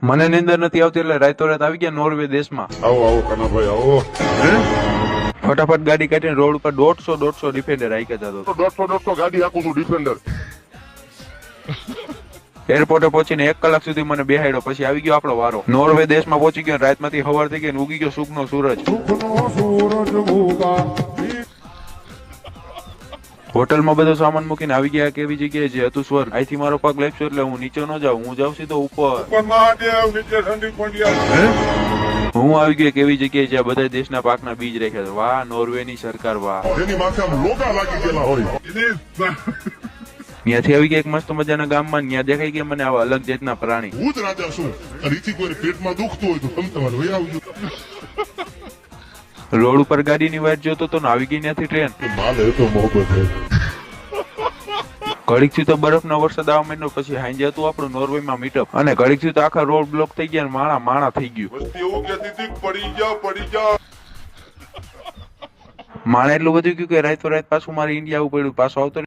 મને નીંદર નથી આવતી એટલે રાતોરાત આવી ગયા નોર્વે દેશમાં. આવો આવો કનાભાઈ આવો. ફટાફટ ગાડી કાઢીને રોડ ઉપર 150 ડિફેન્ડર રાખ્યા જતો. 150 ગાડી હાકું છું ડિફેન્ડર. એરપોર્ટે પહોંચીને 1 કલાક સુધી મને બેહાડ્યો, પછી આવી ગયો આપણો વારો. નોર્વે દેશમાં પહોંચી ગયો, રાતમાંથી સવાર થઈ ગઈ ને ઉગી ગયો સુખનો સૂરજ. હોટલમાં બધો સામાન મૂકીને આવી ગયા કેવી જગ્યાએ જે હતું સ્વર્ગ. અહીંથી મારો પગ લાગશે એટલે હું નીચે ન જાઉં, હું જાઉં સીધો ઉપર. હું આવી ગયો કેવી જગ્યાએ જ્યાં બધા દેશના પાકના બીજ રાખ્યા છે. વાહ નોર્વેની સરકાર વાહ. એની માથે આમ લોગા લાગી ગયેલા હોય. ત્યાંથી આવી ગયા એક મસ્ત મજાના ગામમાં. ત્યાં દેખાઈ ગયા મને આવા અલગ જાતના પ્રાણી. હું જ રાજા છું. રીતિ કોઈ પેટમાં દુખતું હોય તો તમે તમારે વહી આવજો. રોડ ઉપર ગાડીની વાટ જોતો તો આવી ગઈ ત્યાંથી ટ્રેન. માલ એ તો મોકો છે. ઘડીકથી તો બરફનો વરસાદ આવવા માંડ્યો, પછી હાંજે હતું આપણું નોર્વેમાં મીટઅપ, અને ઘડીકથી તો આખા રોડ બ્લોક થઈ ગયા અને માણા થઈ ગયું. વસ્તી એવું કહેતી હતી કે પડી જા. માણે એટલું બધું ગયું કે રાત પાછું મારે ઇન્ડિયા આવવું પડ્યું, પાછું આવતો